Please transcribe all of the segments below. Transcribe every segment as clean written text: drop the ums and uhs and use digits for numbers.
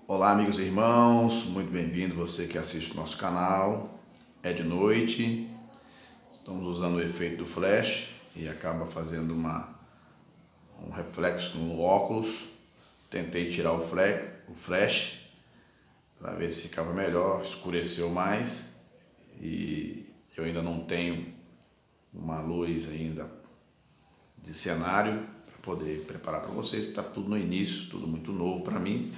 Olá, amigos e irmãos, muito bem-vindo você que assiste o nosso canal. É de noite, estamos usando o efeito do flash e acaba fazendo um reflexo no óculos. Tentei tirar o flash para ver se ficava melhor, escureceu mais e eu ainda não tenho uma luz ainda de cenário para poder preparar para vocês. Está tudo no início, tudo muito novo para mim.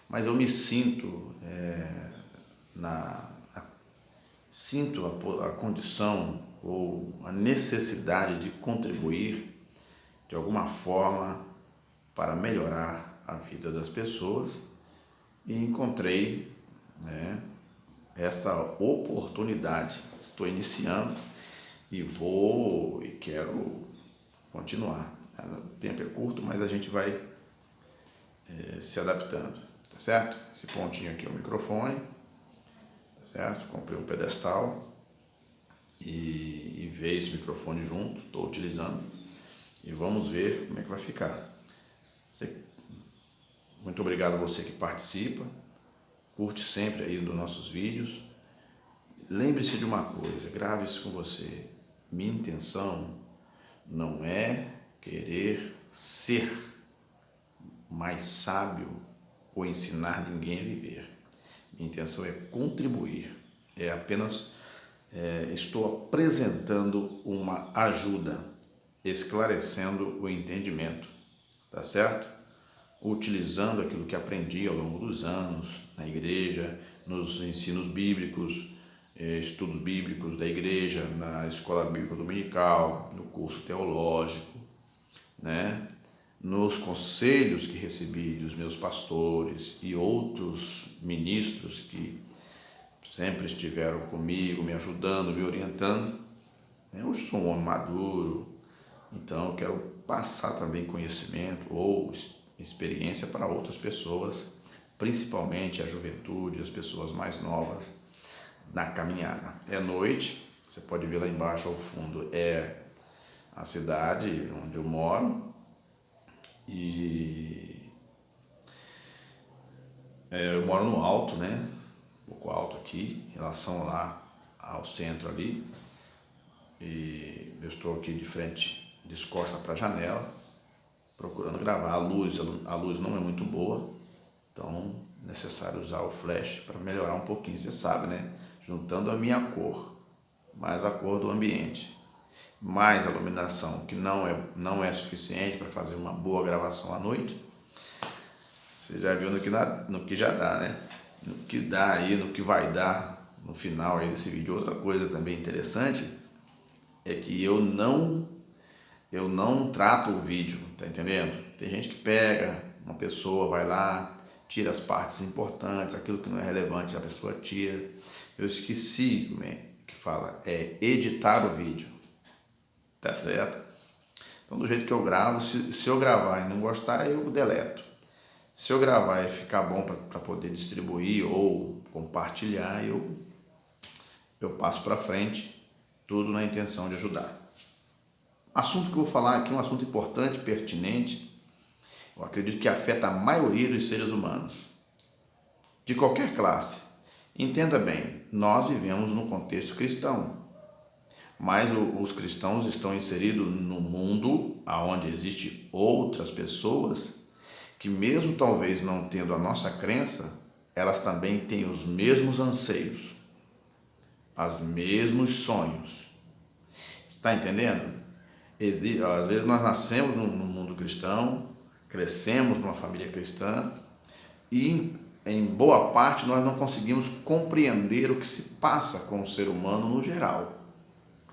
Mas eu me sinto sinto a condição ou a necessidade de contribuir de alguma forma para melhorar a vida das pessoas e encontrei, essa oportunidade. Estou iniciando e quero continuar. O tempo é curto, mas a gente vai se adaptando. Tá certo? Esse pontinho aqui é o microfone, tá certo? Comprei um pedestal e veio esse microfone junto, estou utilizando e vamos ver como é que vai ficar. Muito obrigado a você que participa, curte sempre aí dos nossos vídeos. Lembre-se de uma coisa, grave isso com você, minha intenção não é querer ser mais sábio ou ensinar ninguém a viver. Minha intenção é contribuir, estou apresentando uma ajuda, esclarecendo o entendimento, tá certo? Utilizando aquilo que aprendi ao longo dos anos na igreja, nos ensinos bíblicos, estudos bíblicos da igreja, na escola bíblica dominical, no curso teológico, nos conselhos que recebi dos meus pastores e outros ministros que sempre estiveram comigo, me ajudando, me orientando. Hoje sou um homem maduro, então eu quero passar também conhecimento ou experiência para outras pessoas, principalmente a juventude, as pessoas mais novas na caminhada. É noite, você pode ver lá embaixo ao fundo, é a cidade onde eu moro. E eu moro no alto, um pouco alto aqui, em relação lá ao centro ali. E eu estou aqui de frente, descosta para a janela, procurando gravar. A luz não é muito boa, então é necessário usar o flash para melhorar um pouquinho, você sabe, juntando a minha cor, mais a cor do ambiente, mais a iluminação, que não é suficiente para fazer uma boa gravação à noite. Você já viu no que já dá, no que dá aí, no que vai dar no final aí desse vídeo. Outra coisa também interessante é que eu não trato o vídeo, tá entendendo? Tem gente que pega, uma pessoa vai lá, tira as partes importantes, aquilo que não é relevante a pessoa tira. Eu esqueci como é que fala, editar o vídeo. Tá certo? Então, do jeito que eu gravo, se eu gravar e não gostar, eu deleto. Se eu gravar e ficar bom para poder distribuir ou compartilhar, eu passo para frente, tudo na intenção de ajudar. O assunto que eu vou falar aqui é um assunto importante, pertinente, eu acredito que afeta a maioria dos seres humanos, de qualquer classe. Entenda bem, nós vivemos no contexto cristão. Mas os cristãos estão inseridos no mundo onde existem outras pessoas que, mesmo talvez não tendo a nossa crença, elas também têm os mesmos anseios, os mesmos sonhos. Está entendendo? Às vezes nós nascemos no mundo cristão, crescemos numa família cristã e em boa parte nós não conseguimos compreender o que se passa com o ser humano no geral.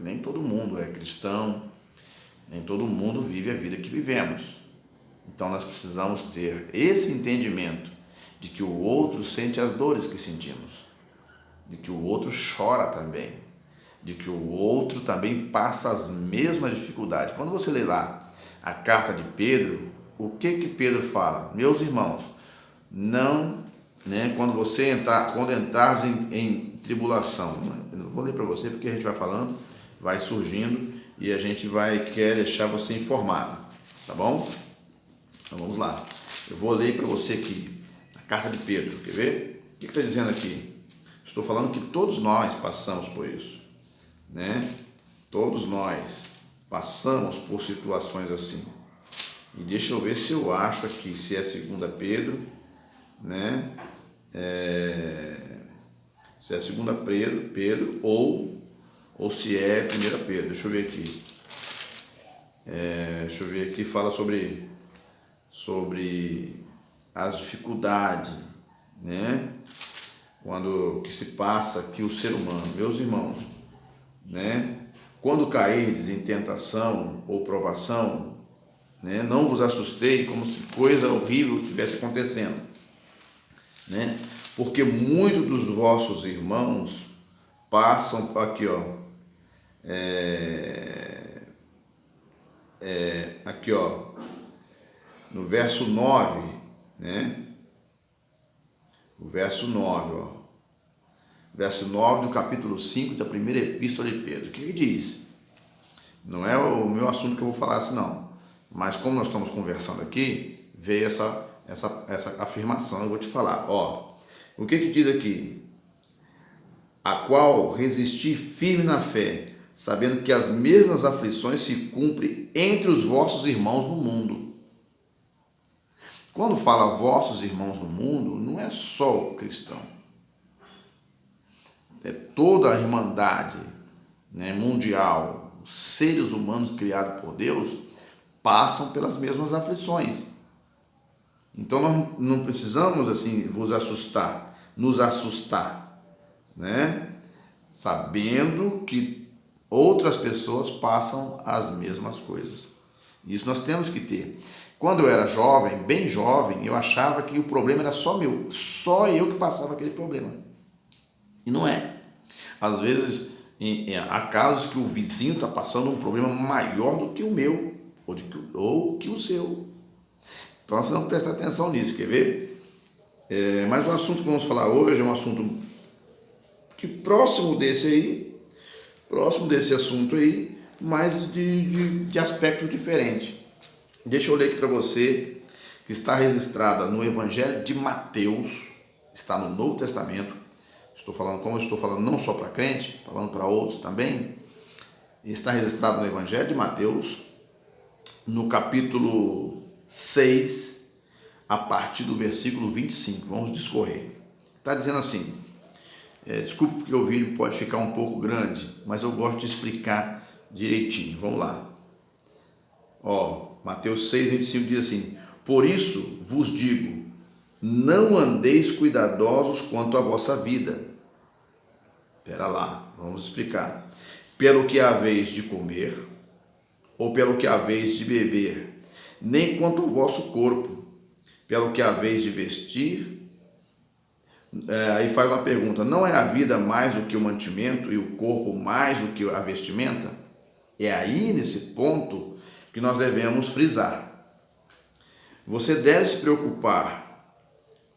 Nem todo mundo é cristão, nem todo mundo vive a vida que vivemos. Então nós precisamos ter esse entendimento de que o outro sente as dores que sentimos, de que o outro chora também, de que o outro também passa as mesmas dificuldades. Quando você lê lá a carta de Pedro, o que Pedro fala? Meus irmãos, quando entrar em tribulação, eu vou ler para você porque a gente vai falando, vai surgindo e a gente quer deixar você informado, tá bom? Então vamos lá. Eu vou ler para você aqui a carta de Pedro, quer ver? O que está dizendo aqui? Estou falando que todos nós passamos por isso, né? Todos nós passamos por situações assim. E deixa eu ver se eu acho aqui, se é 2 Pedro, né? Se é 2 Pedro ou se é 1 Pedro. Deixa eu ver aqui. Deixa eu ver aqui, fala sobre as dificuldades, né? Quando que se passa aqui o ser humano, meus irmãos, né? Quando cairdes em tentação ou provação, né? Não vos assustei como se coisa horrível estivesse acontecendo, né? Porque muitos dos vossos irmãos passam aqui, ó, aqui, ó, no verso 9, né? O verso 9, ó. Verso 9 do capítulo 5 da primeira epístola de Pedro. O que diz? Não é o meu assunto que eu vou falar assim, não. Mas como nós estamos conversando aqui, veio essa afirmação, eu vou te falar. Ó, o que diz aqui? A qual resisti firme na fé, sabendo que as mesmas aflições se cumprem entre os vossos irmãos no mundo. Quando fala vossos irmãos no mundo, não é só o cristão. É toda a irmandade, né, mundial, os seres humanos criados por Deus passam pelas mesmas aflições. Então nós não precisamos assim nos assustar, né? Sabendo que outras pessoas passam as mesmas coisas. Isso nós temos que ter. Quando eu era jovem, bem jovem, eu achava que o problema era só meu, só eu que passava aquele problema. E não é. Às vezes, há casos que o vizinho está passando um problema maior do que o meu, ou que o seu. Então, nós precisamos prestar atenção nisso, quer ver? Mas o assunto que vamos falar hoje é um assunto que próximo desse assunto aí, mas de aspecto diferente. Deixa eu ler aqui para você, que está registrada no Evangelho de Mateus, está no Novo Testamento. Como eu estou falando não só para crente, falando para outros também, está registrado no Evangelho de Mateus, no capítulo 6, a partir do versículo 25. Vamos discorrer. Está dizendo assim, desculpe porque o vídeo pode ficar um pouco grande, mas eu gosto de explicar direitinho. Vamos lá. Mateus 6, 25 diz assim: por isso vos digo, não andeis cuidadosos quanto à vossa vida. Espera lá, vamos explicar. Pelo que haveis de comer, ou pelo que haveis de beber, nem quanto ao vosso corpo, pelo que haveis de vestir. Aí faz uma pergunta: não é a vida mais do que o mantimento e o corpo mais do que a vestimenta? É aí nesse ponto que nós devemos frisar. Você deve se preocupar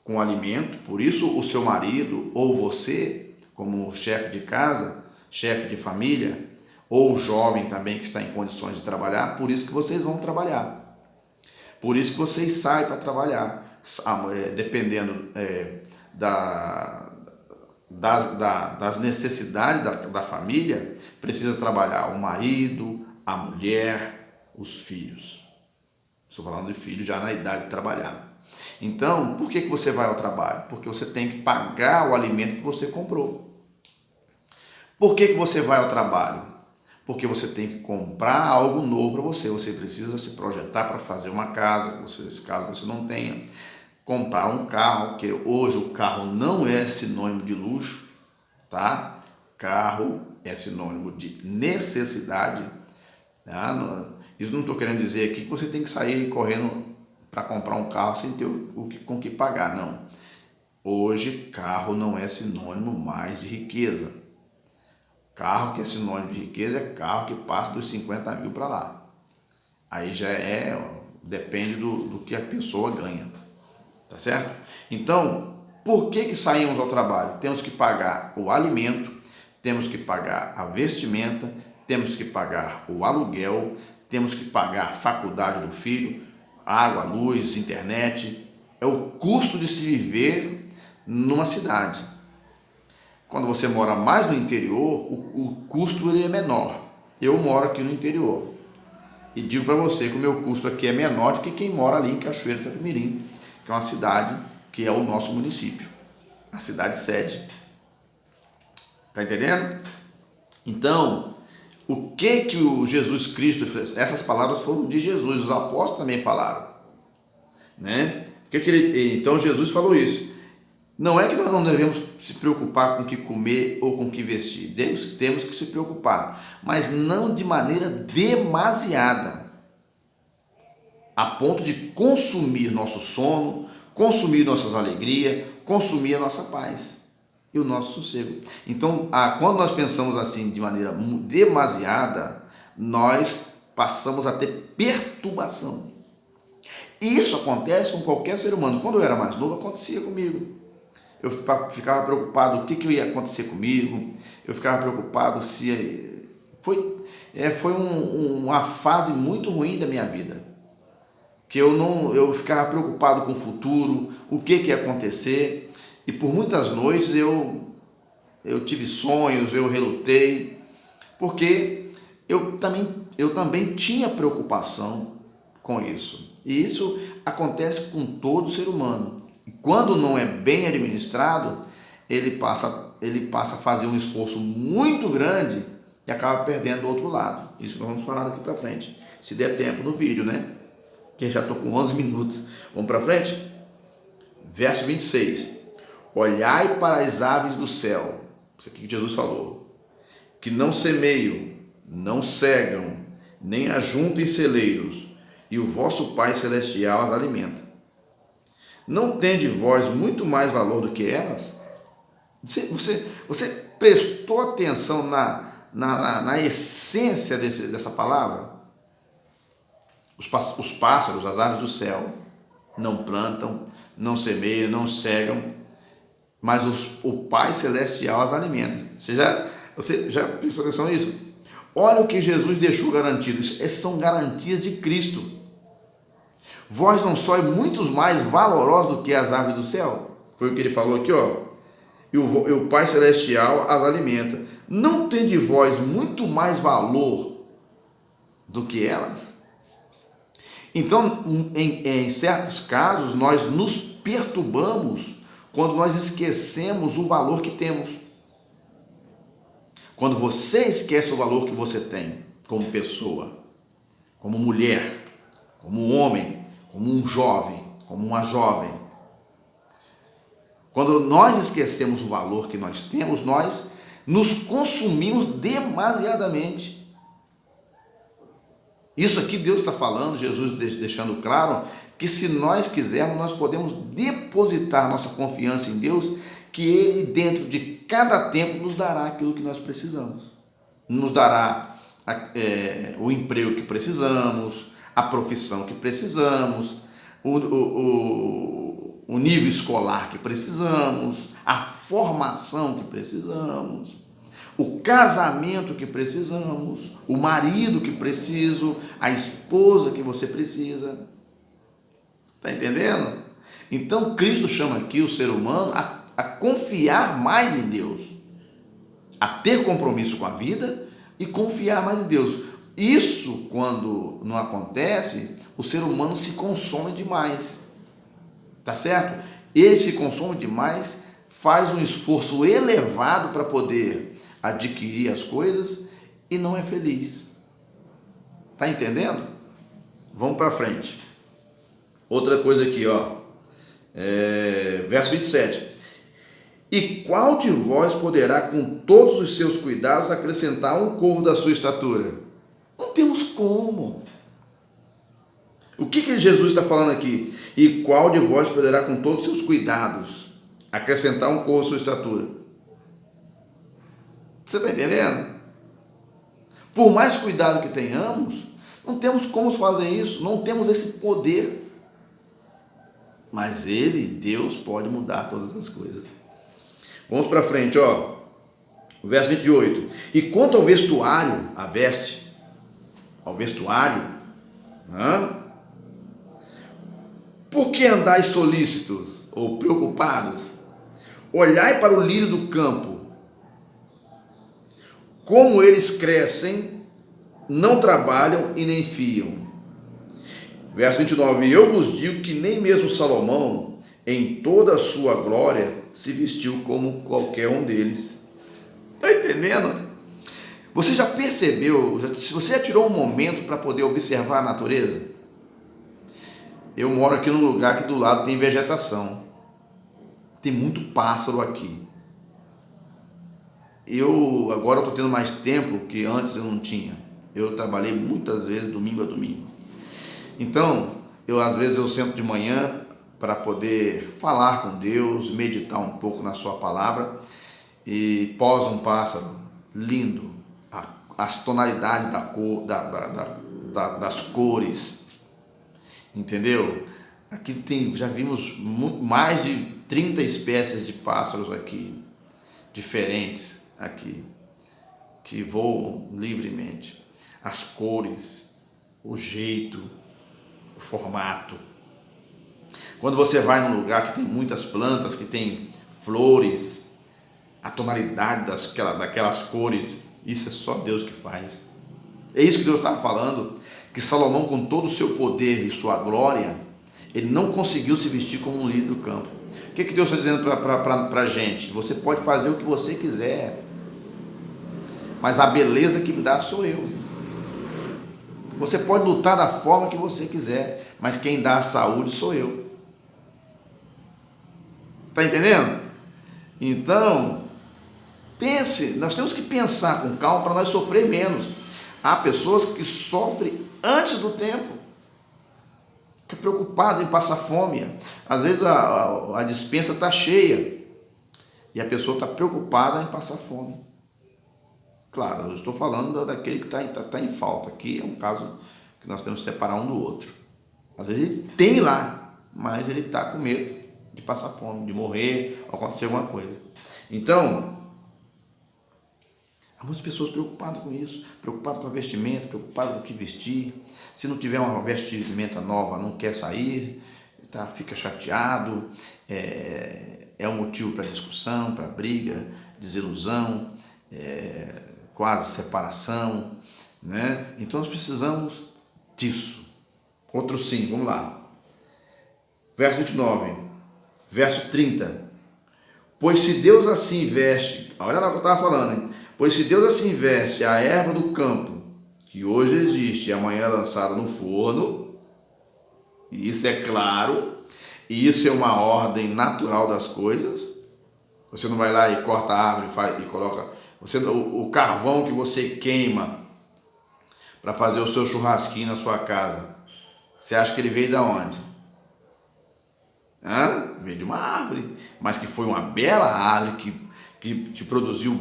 com o alimento, por isso o seu marido ou você, como chefe de casa, chefe de família, ou jovem também que está em condições de trabalhar, por isso que vocês vão trabalhar. Por isso que vocês saem para trabalhar, dependendo das necessidades da família, precisa trabalhar o marido, a mulher, os filhos. Estou falando de filhos já na idade de trabalhar. Então, por que você vai ao trabalho? Porque você tem que pagar o alimento que você comprou. Por que você vai ao trabalho? Porque você tem que comprar algo novo para você. Você precisa se projetar para fazer uma casa, caso você não tenha. Comprar um carro, porque hoje o carro não é sinônimo de luxo, tá? Carro é sinônimo de necessidade. Tá? Isso não estou querendo dizer aqui que você tem que sair correndo para comprar um carro sem ter com que pagar, não. Hoje, carro não é sinônimo mais de riqueza. Carro que é sinônimo de riqueza é carro que passa dos 50 mil para lá. Aí já depende do que a pessoa ganha, tá certo? Então, por que saímos ao trabalho? Temos que pagar o alimento, temos que pagar a vestimenta, temos que pagar o aluguel, temos que pagar a faculdade do filho, água, luz, internet, é o custo de se viver numa cidade. Quando você mora mais no interior, o custo ele é menor. Eu moro aqui no interior e digo para você que o meu custo aqui é menor do que quem mora ali em Cachoeiro do Itapemirim, que é uma cidade que é o nosso município, a cidade sede. Tá entendendo? Então, o que o Jesus Cristo fez? Essas palavras foram de Jesus, os apóstolos também falaram, né? Então Jesus falou isso. Não é que nós não devemos se preocupar com o que comer ou com o que vestir. Temos que se preocupar, mas não de maneira demasiada, a ponto de consumir nosso sono, consumir nossas alegrias, consumir a nossa paz e o nosso sossego. Então, quando nós pensamos assim de maneira demasiada, nós passamos a ter perturbação. E isso acontece com qualquer ser humano. Quando eu era mais novo, acontecia comigo. Eu ficava preocupado o que ia acontecer comigo. Eu ficava preocupado se... Foi uma fase muito ruim da minha vida. Que eu ficava preocupado com o futuro, o que ia acontecer. E por muitas noites eu tive sonhos, eu relutei. Porque eu também tinha preocupação com isso. E isso acontece com todo ser humano. Quando não é bem administrado, ele passa a fazer um esforço muito grande e acaba perdendo do outro lado. Isso que nós vamos falar daqui para frente, se der tempo no vídeo, né? Que já estou com 11 minutos. Vamos para frente? Verso 26. Olhai para as aves do céu. Isso aqui que Jesus falou. Que não semeiam, não cegam, nem ajuntam em celeiros, e o vosso Pai Celestial as alimenta. Não tende vós muito mais valor do que elas? Você prestou atenção na essência dessa palavra? Os pássaros, as aves do céu, não plantam, não semeiam, não cegam, mas o Pai Celestial as alimenta. Você já prestou atenção nisso? Olha o que Jesus deixou garantido. Essas são garantias de Cristo. Vós não sois muitos mais valorosos do que as aves do céu? Foi o que ele falou aqui, ó. E o Pai Celestial as alimenta. Não tende vós muito mais valor do que elas? Então, em certos casos, nós nos perturbamos quando nós esquecemos o valor que temos. Quando você esquece o valor que você tem como pessoa, como mulher, como homem, como um jovem, como uma jovem. Quando nós esquecemos o valor que nós temos, nós nos consumimos demasiadamente. Isso aqui Deus está falando, Jesus deixando claro, que se nós quisermos, nós podemos depositar nossa confiança em Deus, que Ele, dentro de cada tempo, nos dará aquilo que nós precisamos. Nos dará o emprego que precisamos, a profissão que precisamos, o nível escolar que precisamos, a formação que precisamos, o casamento que precisamos, o marido que preciso, a esposa que você precisa. Está entendendo? Então Cristo chama aqui o ser humano a confiar mais em Deus, a ter compromisso com a vida e confiar mais em Deus. Isso, quando não acontece, o ser humano se consome demais, tá certo? Ele se consome demais, faz um esforço elevado para poder adquirir as coisas e não é feliz. Tá entendendo? Vamos para frente. Outra coisa aqui, ó. Verso 27. E qual de vós poderá, com todos os seus cuidados, acrescentar um côvado da sua estatura? Não temos como. O que Jesus está falando aqui? E qual de vós poderá, com todos os seus cuidados, acrescentar um côvado à sua estatura? Você está entendendo? Por mais cuidado que tenhamos, não temos como fazer isso, não temos esse poder. Mas Deus, pode mudar todas as coisas. Vamos para frente, ó. O verso 28. E quanto ao vestuário, a veste, ao vestuário, Por que andais solícitos ou preocupados? Olhai para o lírio do campo, como eles crescem, não trabalham e nem fiam. Verso 29, eu vos digo que nem mesmo Salomão, em toda a sua glória, se vestiu como qualquer um deles. Está entendendo? Você já percebeu, você já tirou um momento para poder observar a natureza? Eu moro aqui num lugar que do lado tem vegetação. Tem muito pássaro aqui. Agora eu estou tendo mais tempo que antes eu não tinha. Eu trabalhei muitas vezes domingo a domingo. Então, às vezes eu sento de manhã para poder falar com Deus, meditar um pouco na sua palavra e posa um pássaro lindo, as tonalidades da cor, das cores, entendeu? Aqui já vimos mais de 30 espécies de pássaros aqui, diferentes aqui, que voam livremente. As cores, o jeito, o formato. Quando você vai num lugar que tem muitas plantas, que tem flores, a tonalidade daquelas cores, isso é só Deus que faz. É isso que Deus estava falando, que Salomão, com todo o seu poder e sua glória, ele não conseguiu se vestir como um lírio do campo. O que Deus está dizendo para a gente? Você pode fazer o que você quiser, mas a beleza que me dá sou eu. Você pode lutar da forma que você quiser, mas quem dá a saúde sou eu. Está entendendo? Então, pense, nós temos que pensar com calma para nós sofrer menos. Há pessoas que sofrem antes do tempo, fica preocupado em passar fome. Às vezes a despensa está cheia e a pessoa está preocupada em passar fome. Claro, eu estou falando daquele que está em falta. Aqui é um caso que nós temos que separar um do outro. Às vezes ele tem lá, mas ele está com medo de passar fome, de morrer, ou acontecer alguma coisa. Então, há muitas pessoas preocupadas com isso, preocupadas com a vestimenta, preocupadas com o que vestir. Se não tiver uma vestimenta nova, não quer sair, tá? Fica chateado, é um motivo para discussão, para briga, desilusão, quase separação, né? Então nós precisamos disso. Outro sim, vamos lá. Verso 29, verso 30. Pois se Deus assim veste, olha lá o que eu estava falando, hein? Pois se Deus assim veste a erva do campo, que hoje existe e amanhã é lançada no forno, e isso é claro, e isso é uma ordem natural das coisas. Você não vai lá e corta a árvore e coloca... o carvão que você queima para fazer o seu churrasquinho na sua casa, você acha que ele veio de onde? Veio de uma árvore, mas que foi uma bela árvore que produziu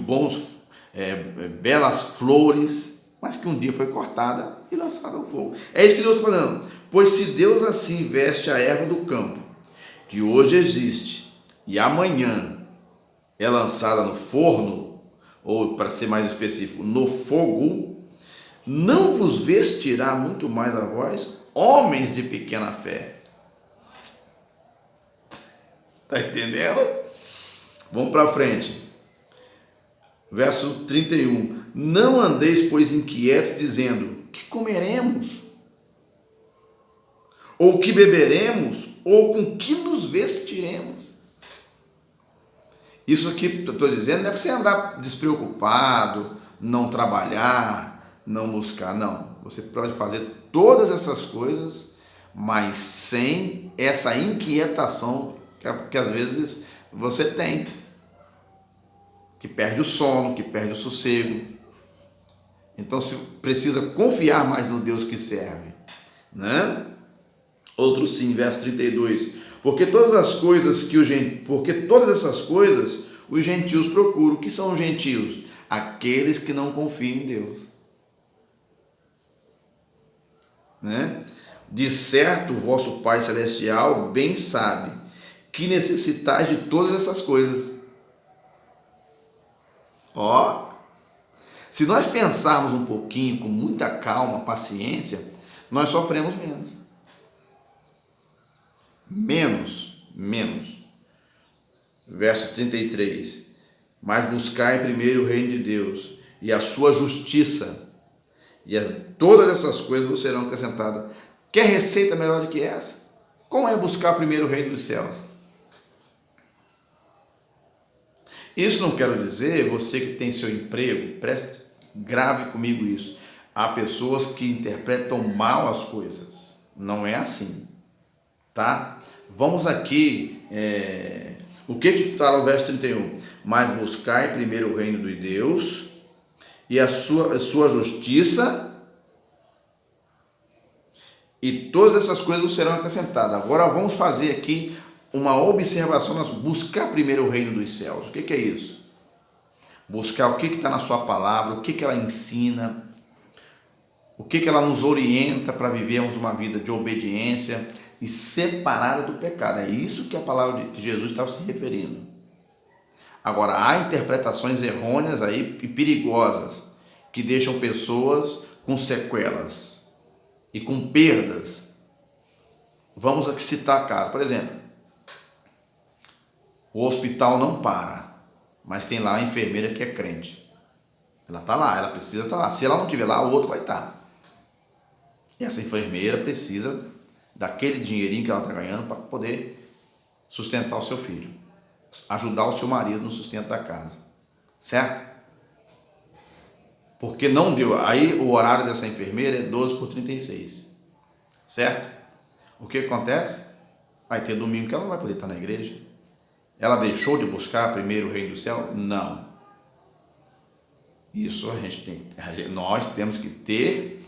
belas flores, mas que um dia foi cortada e lançada ao fogo. É isso que Deus está falando. Pois se Deus assim veste a erva do campo, que hoje existe e amanhã é lançada no forno, ou para ser mais específico, no fogo, não vos vestirá muito mais a vós, homens de pequena fé. Está entendendo? Vamos para frente. Verso 31. Não andeis, pois, inquietos, dizendo, que comeremos? Ou que beberemos? Ou com que nos vestiremos? Isso aqui que eu estou dizendo não é para você andar despreocupado, não trabalhar, não buscar, não. Você pode fazer todas essas coisas, mas sem essa inquietação que às vezes você tem, que perde o sono, que perde o sossego. Então você precisa confiar mais no Deus que serve, né? Outro sim, verso 32. Porque todas essas coisas os gentios procuram. O que são os gentios? Aqueles que não confiam em Deus, né? De certo, o vosso Pai Celestial bem sabe que necessitais de todas essas coisas. Se nós pensarmos um pouquinho, com muita calma, paciência, nós sofremos menos. menos. Verso 33. Mas buscai primeiro o reino de Deus e a sua justiça, e todas essas coisas vos serão acrescentadas. Quer receita melhor do que essa? Como é buscar primeiro o reino dos céus? Isso não quero dizer, você que tem seu emprego, grave comigo isso. Há pessoas que interpretam mal as coisas. Não é assim, tá? Vamos aqui, o que fala o verso 31? Mas buscai primeiro o reino de Deus e a sua justiça, e todas essas coisas serão acrescentadas. Agora vamos fazer aqui uma observação, buscar primeiro o reino dos céus. O que é isso? Buscar o que está na sua palavra, o que ela ensina, o que ela nos orienta para vivermos uma vida de obediência e separada do pecado. É isso que a palavra de Jesus estava se referindo. Agora, há interpretações errôneas aí e perigosas que deixam pessoas com sequelas e com perdas. Vamos aqui citar casos. Por exemplo, o hospital não para, mas tem lá a enfermeira que é crente. Ela está lá, ela precisa estar lá. Se ela não estiver lá, o outro vai estar. E essa enfermeira precisa daquele dinheirinho que ela está ganhando para poder sustentar o seu filho, ajudar o seu marido no sustento da casa, certo? Porque não deu, aí o horário dessa enfermeira é 12/36, certo? O que acontece? Vai ter domingo que ela não vai poder estar na igreja. Ela deixou de buscar primeiro o reino do céu? Não. Isso nós temos que ter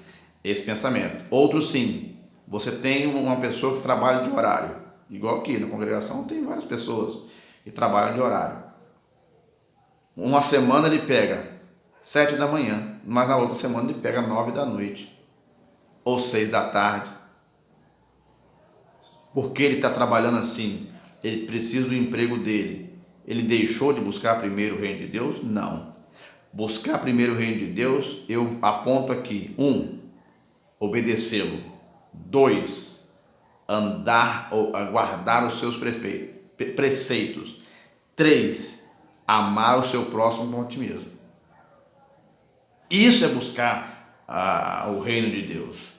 esse pensamento. Outro sim, você tem uma pessoa que trabalha de horário, igual aqui na congregação tem várias pessoas que trabalham de horário. Uma semana ele pega 7 da manhã, mas na outra semana ele pega 9 da noite ou 6 da tarde. Porque ele está trabalhando assim, ele precisa do emprego dele. Ele deixou de buscar primeiro o reino de Deus? Não. Buscar primeiro o reino de Deus, eu aponto aqui: 1, obedecê-lo. 2, andar ou guardar os seus preceitos. 3, amar o seu próximo com otimismo. Isso é buscar o reino de Deus.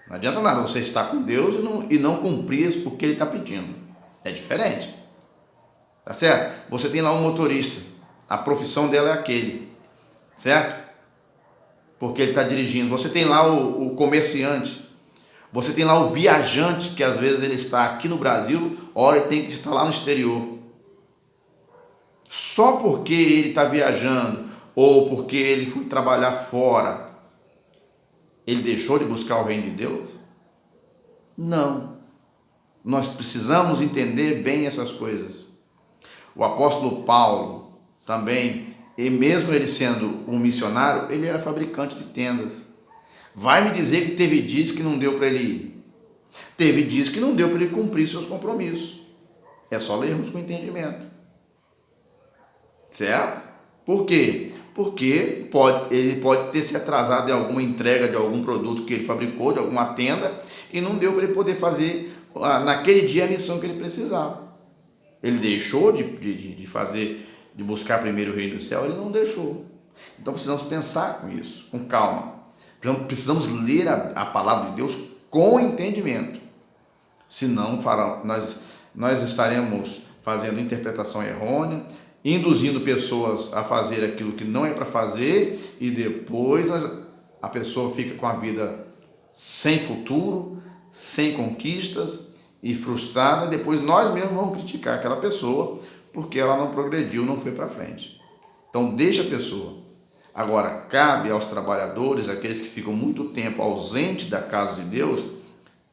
Não adianta nada você estar com Deus e não cumprir o que Ele está pedindo. É diferente. Tá certo? Você tem lá um motorista, a profissão dela é aquele, certo? Porque ele está dirigindo. Você tem lá o comerciante, você tem lá o viajante, que às vezes ele está aqui no Brasil, ora ele tem que estar lá no exterior. Só porque ele está viajando ou porque ele foi trabalhar fora, ele deixou de buscar o reino de Deus? Não. Nós precisamos entender bem essas coisas. O apóstolo Paulo também, e mesmo ele sendo um missionário, ele era fabricante de tendas. Vai me dizer que teve dias que não deu para ele ir. Teve dias que não deu para ele cumprir seus compromissos. É só lermos com entendimento. Certo? Por quê? Porque ele pode ter se atrasado em alguma entrega de algum produto que ele fabricou, de alguma tenda, e não deu para ele poder fazer naquele dia a missão que ele precisava. Ele deixou de fazer, de buscar primeiro o reino do céu, ele não deixou. Então precisamos pensar com isso, com calma. Precisamos ler a palavra de Deus com entendimento. Senão nós estaremos fazendo interpretação errônea, induzindo pessoas a fazer aquilo que não é para fazer, e depois a pessoa fica com a vida sem futuro, sem conquistas e frustrada, e depois nós mesmos vamos criticar aquela pessoa porque ela não progrediu, não foi para frente. Então deixa a pessoa. Agora, cabe aos trabalhadores, aqueles que ficam muito tempo ausentes da casa de Deus,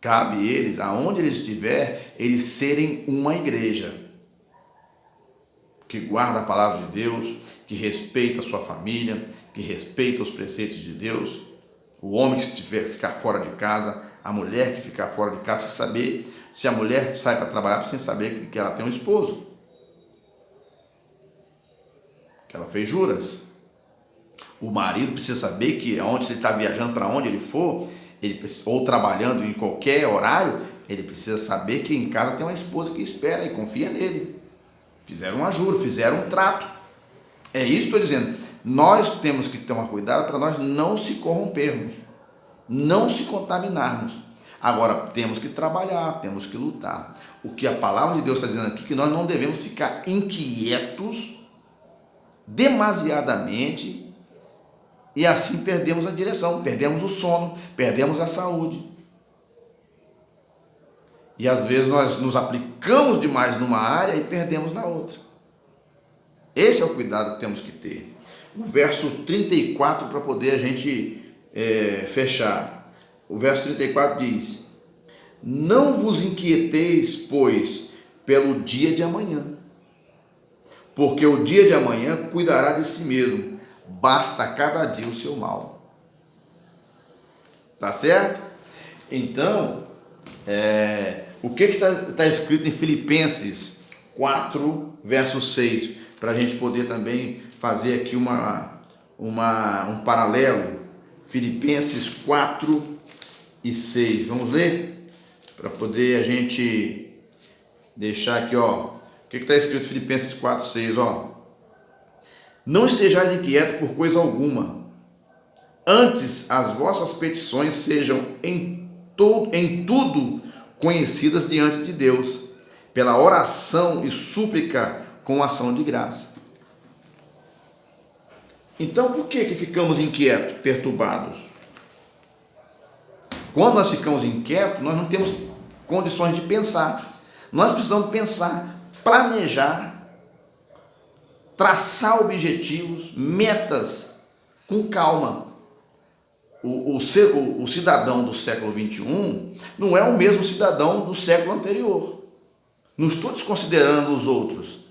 cabe eles, aonde eles estiverem, eles serem uma igreja que guarda a palavra de Deus, que respeita a sua família, que respeita os preceitos de Deus. O homem que ficar fora de casa, a mulher que ficar fora de casa, precisa saber. Se a mulher sai para trabalhar, precisa saber que ela tem um esposo, que ela fez juras. O marido precisa saber que onde ele está viajando, para onde ele for, ou trabalhando em qualquer horário, Ele precisa saber que em casa tem uma esposa que espera e confia nele. Fizeram um juro, fizeram um trato. É isso que estou dizendo. Nós temos que tomar cuidado para nós não se corrompermos, não se contaminarmos. Agora, temos que trabalhar, temos que lutar. O que a palavra de Deus está dizendo aqui, que nós não devemos ficar inquietos demasiadamente e assim perdemos a direção, perdemos o sono, perdemos a saúde. E às vezes nós nos aplicamos demais numa área e perdemos na outra. Esse é o cuidado que temos que ter. O verso 34, para poder a gente fechar. O verso 34 diz: não vos inquieteis, pois, pelo dia de amanhã, porque o dia de amanhã cuidará de si mesmo, basta cada dia o seu mal. Tá certo? Então, o que está escrito em Filipenses 4, verso 6, para a gente poder também fazer aqui um paralelo. Filipenses 4 e 6, vamos ler? Para poder a gente deixar aqui, ó. O que está escrito em Filipenses 4, 6, ó? Não estejais inquietos por coisa alguma, antes as vossas petições sejam em tudo conhecidas diante de Deus, pela oração e súplica com ação de graça. Então, por que ficamos inquietos, perturbados? Quando nós ficamos inquietos, nós não temos condições de pensar. Nós precisamos pensar, planejar, traçar objetivos, metas, com calma. O cidadão do século XXI não é o mesmo cidadão do século anterior. Não estou desconsiderando os outros.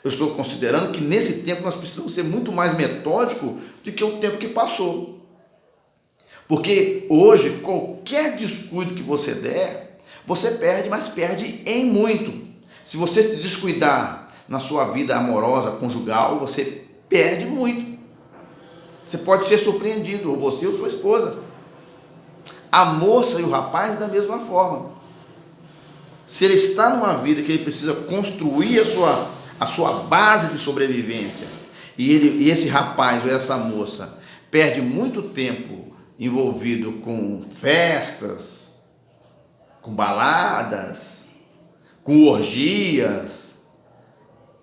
Eu estou considerando que nesse tempo nós precisamos ser muito mais metódicos do que o tempo que passou. Porque hoje, qualquer descuido que você der, você perde, mas perde em muito. Se você se descuidar na sua vida amorosa, conjugal, você perde muito. Você pode ser surpreendido, ou você ou sua esposa. A moça e o rapaz da mesma forma. Se ele está numa vida que ele precisa construir a sua base de sobrevivência, e esse rapaz ou essa moça perde muito tempo envolvido com festas, com baladas, com orgias,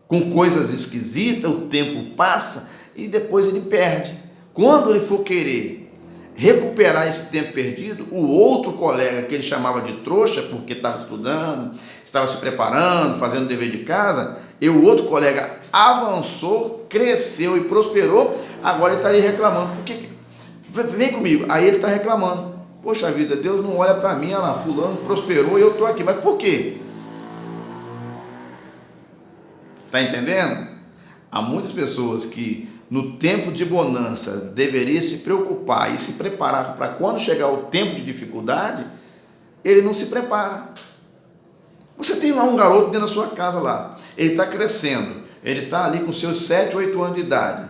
com coisas esquisitas, o tempo passa e depois ele perde. Quando ele for querer recuperar esse tempo perdido, o outro colega que ele chamava de trouxa, porque estava estudando, estava se preparando, fazendo o dever de casa, e o outro colega avançou, cresceu e prosperou, agora ele está ali reclamando. Porque, vem comigo, aí ele está reclamando. Poxa vida, Deus não olha para mim, olha lá, fulano prosperou e eu estou aqui. Mas por quê? Está entendendo? Há muitas pessoas que no tempo de bonança deveria se preocupar e se preparar para quando chegar o tempo de dificuldade, ele não se prepara. Você tem lá um garoto dentro da sua casa lá, ele está crescendo, ele está ali com seus 7, 8 anos de idade.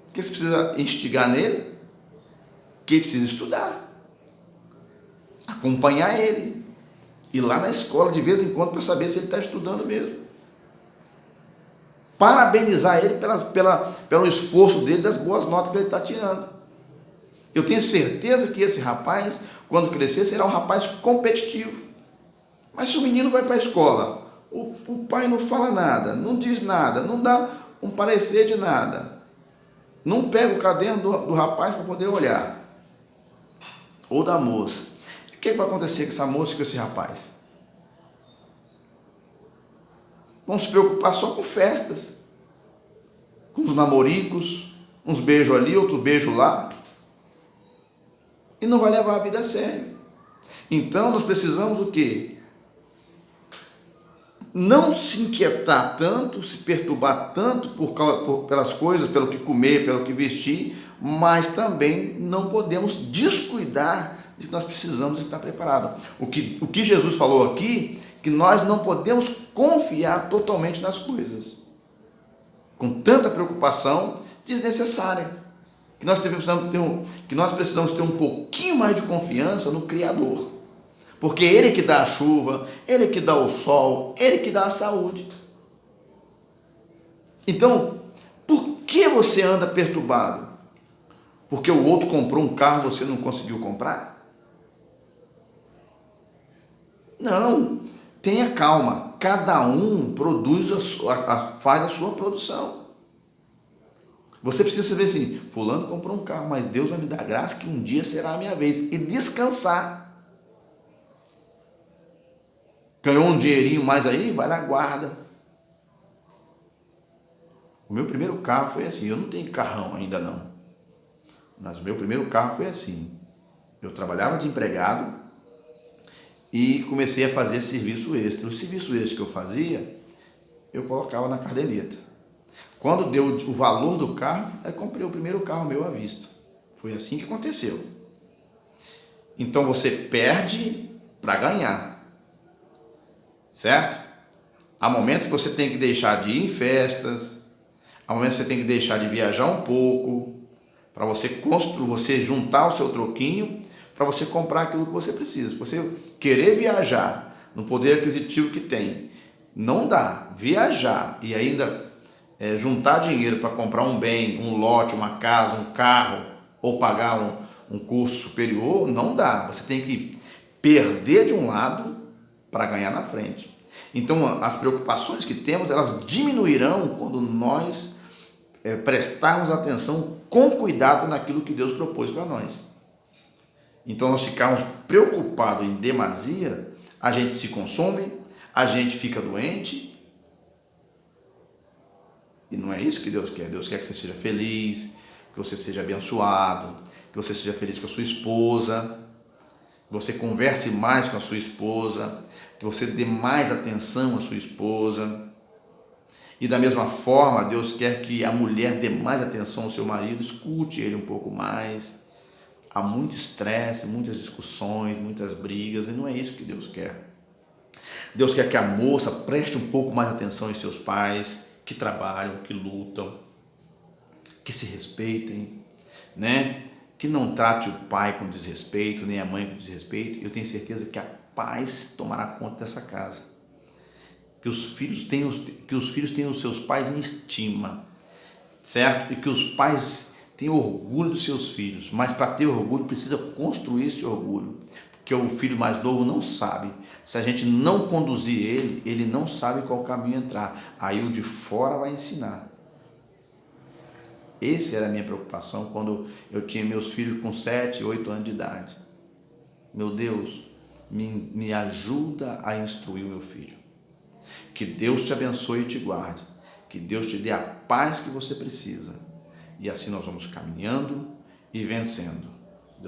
O que você precisa instigar nele? Que ele precisa estudar, acompanhar ele, ir lá na escola de vez em quando para saber se ele está estudando mesmo. Parabenizar ele pelo esforço dele, das boas notas que ele está tirando. Eu tenho certeza que esse rapaz, quando crescer, será um rapaz competitivo. Mas se o menino vai para a escola, o pai não fala nada, não diz nada, não dá um parecer de nada, não pega o caderno do rapaz para poder olhar, ou da moça, o que vai acontecer com essa moça e com esse rapaz? Vão se preocupar só com festas, com os namoricos, uns beijos ali, outro beijo lá, e não vai levar a vida a sério. Então nós precisamos o quê? Não se inquietar tanto, se perturbar tanto pelas coisas, pelo que comer, pelo que vestir, mas também não podemos descuidar de que nós precisamos estar preparados. O que Jesus falou aqui, que nós não podemos confiar totalmente nas coisas, com tanta preocupação desnecessária. que nós precisamos ter um pouquinho mais de confiança no Criador. Porque Ele que dá a chuva, Ele que dá o sol, Ele que dá a saúde. Então, por que você anda perturbado? Porque o outro comprou um carro e você não conseguiu comprar? Não, tenha calma. Cada um faz a sua produção. Você precisa saber assim, fulano comprou um carro, mas Deus vai me dar graça que um dia será a minha vez. E descansar. Ganhou um dinheirinho mais aí, vai na guarda. O meu primeiro carro foi assim, eu não tenho carrão ainda não. Mas o meu primeiro carro foi assim. Eu trabalhava de empregado e comecei a fazer serviço extra. O serviço extra que eu fazia, eu colocava na caderneta. Quando deu o valor do carro, aí comprei o primeiro carro meu à vista. Foi assim que aconteceu. Então você perde para ganhar. Certo? Há momentos que você tem que deixar de ir em festas, há momentos que você tem que deixar de viajar um pouco, para você juntar o seu troquinho, para você comprar aquilo que você precisa. Se você querer viajar no poder aquisitivo que tem, não dá. Viajar e ainda juntar dinheiro para comprar um bem, um lote, uma casa, um carro, ou pagar um curso superior, não dá. Você tem que perder de um lado para ganhar na frente. Então, as preocupações que temos, elas diminuirão quando nós prestarmos atenção com cuidado naquilo que Deus propôs para nós. Então, nós ficarmos preocupados em demasia, a gente se consome, a gente fica doente. E não é isso que Deus quer. Deus quer que você seja feliz, que você seja abençoado, que você seja feliz com a sua esposa, que você converse mais com a sua esposa, que você dê mais atenção à sua esposa. E da mesma forma, Deus quer que a mulher dê mais atenção ao seu marido, escute ele um pouco mais. Há muito estresse, muitas discussões, muitas brigas, e não é isso que Deus quer. Deus quer que a moça preste um pouco mais atenção em seus pais, que trabalham, que lutam, que se respeitem, né? Que não trate o pai com desrespeito, nem a mãe com desrespeito. Eu tenho certeza que a paz tomará conta dessa casa. Que os filhos tenham os seus pais em estima, certo? E que os pais tenham orgulho dos seus filhos. Mas para ter orgulho, precisa construir esse orgulho. Porque o filho mais novo não sabe. Se a gente não conduzir ele, ele não sabe qual caminho entrar. Aí o de fora vai ensinar. Essa era a minha preocupação quando eu tinha meus filhos com 7, 8 anos de idade. Meu Deus, me ajuda a instruir o meu filho. Que Deus te abençoe e te guarde. Que Deus te dê a paz que você precisa. E assim nós vamos caminhando e vencendo.